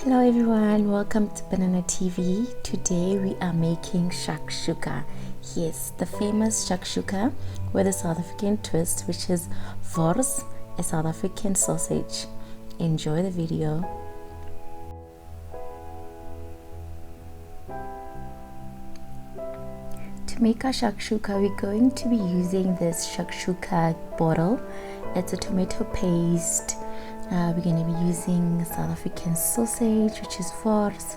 Hello everyone, welcome to PananaTV. Today we are making shakshuka. Yes, the famous shakshuka with a South African twist, which is wors, a South African sausage. Enjoy the video. To make our shakshuka, we're going to be using this shakshuka bottle. It's a tomato paste. We're going to be using South African sausage, which is wors,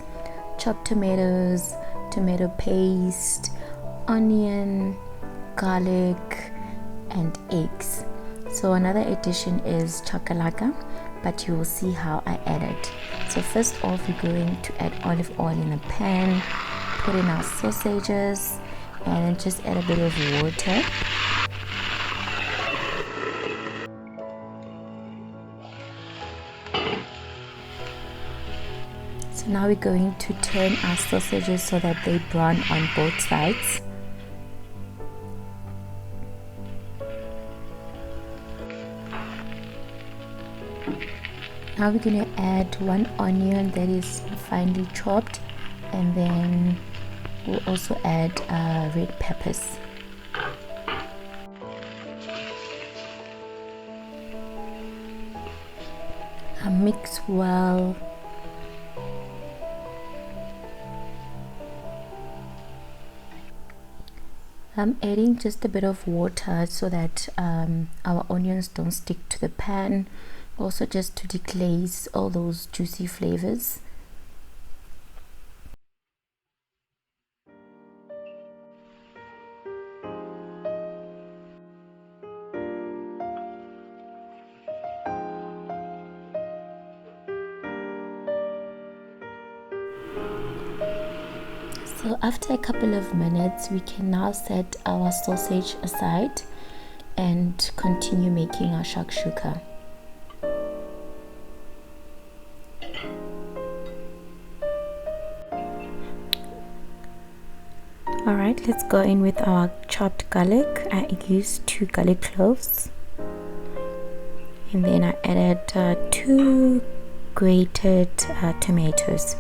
chopped tomatoes, tomato paste, onion, garlic, and eggs. So another addition is chakalaka, but you will see how I add it. So first off, we're going to add olive oil in a pan, put in our sausages, and then just add a bit of water. So now we're going to turn our sausages so that they brown on both sides. Now we're going to add one onion that is finely chopped, and then we'll also add red peppers. Mix well. I'm adding just a bit of water so that our onions don't stick to the pan, also just to deglaze all those juicy flavors. So after a couple of minutes, we can now set our sausage aside and continue making our shakshuka. Alright, let's go in with our chopped garlic. I used 2 garlic cloves, and then I added 2 grated tomatoes,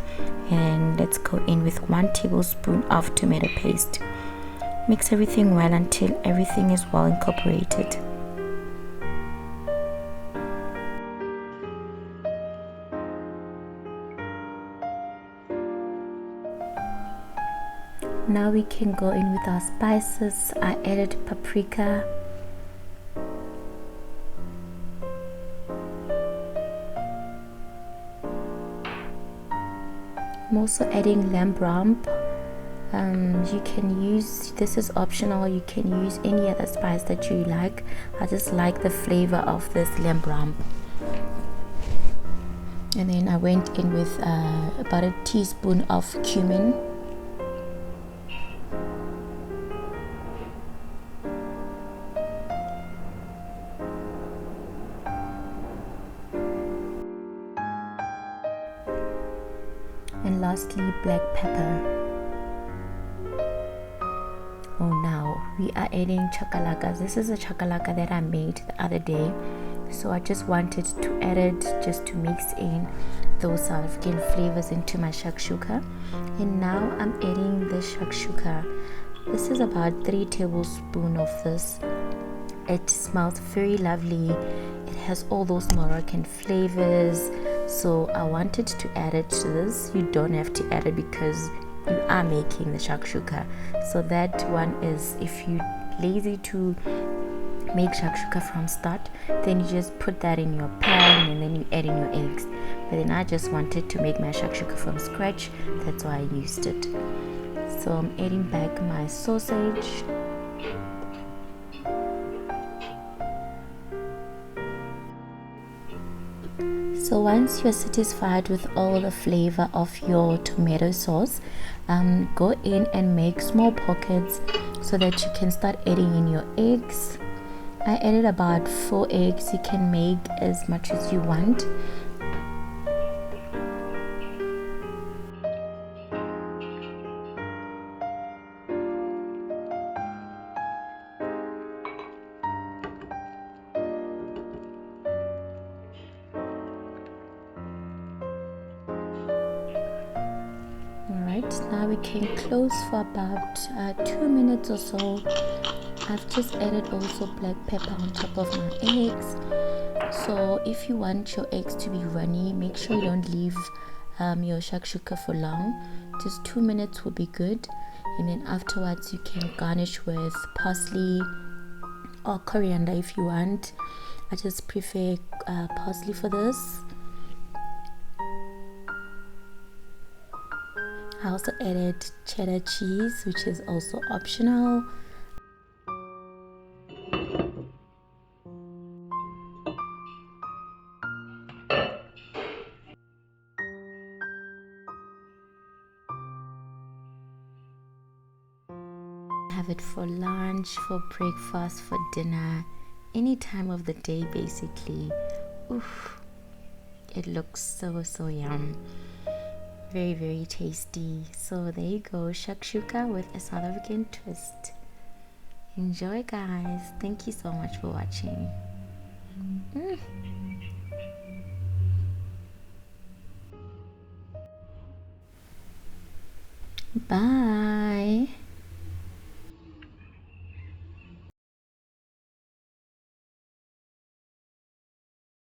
and let's go in with 1 tablespoon of tomato paste. Mix everything well until everything is well incorporated. Now we can go in with our spices. I added paprika, I'm also adding lamb rump. You can use, this is optional, you can use any other spice that you like. I just like the flavor of this lamb rump. And then I went in with about a teaspoon of cumin. And lastly, black pepper. Oh, now we are adding chakalaka. This is a chakalaka that I made the other day, so I just wanted to add it just to mix in those South African flavors into my shakshuka. And now I'm adding the shakshuka. This is about 3 tablespoons of this. It smells very lovely. It has all those Moroccan flavors, so I wanted to add it to this. You don't have to add it because you are making the shakshuka. So that one is, if you lazy to make shakshuka from start, then you just put that in your pan and then you add in your eggs. But then I just wanted to make my shakshuka from scratch, that's why I used it. So I'm adding back my sausage. So once you're satisfied with all the flavor of your tomato sauce, go in and make small pockets so that you can start adding in your eggs. I added about 4 eggs. You can make as much as you want. right, now we can close for about 2 minutes or so. I've just added also black pepper on top of my eggs. So if you want your eggs to be runny, make sure you don't leave your shakshuka for long. Just 2 minutes will be good, and then afterwards you can garnish with parsley or coriander if you want. I just prefer parsley for this. I also added cheddar cheese, which is also optional. Have it for lunch, for breakfast, for dinner, any time of the day basically. Oof, it looks so yum. Very, very tasty. So there you go, shakshuka with a South African twist. Enjoy, guys. Thank you so much for watching. Bye.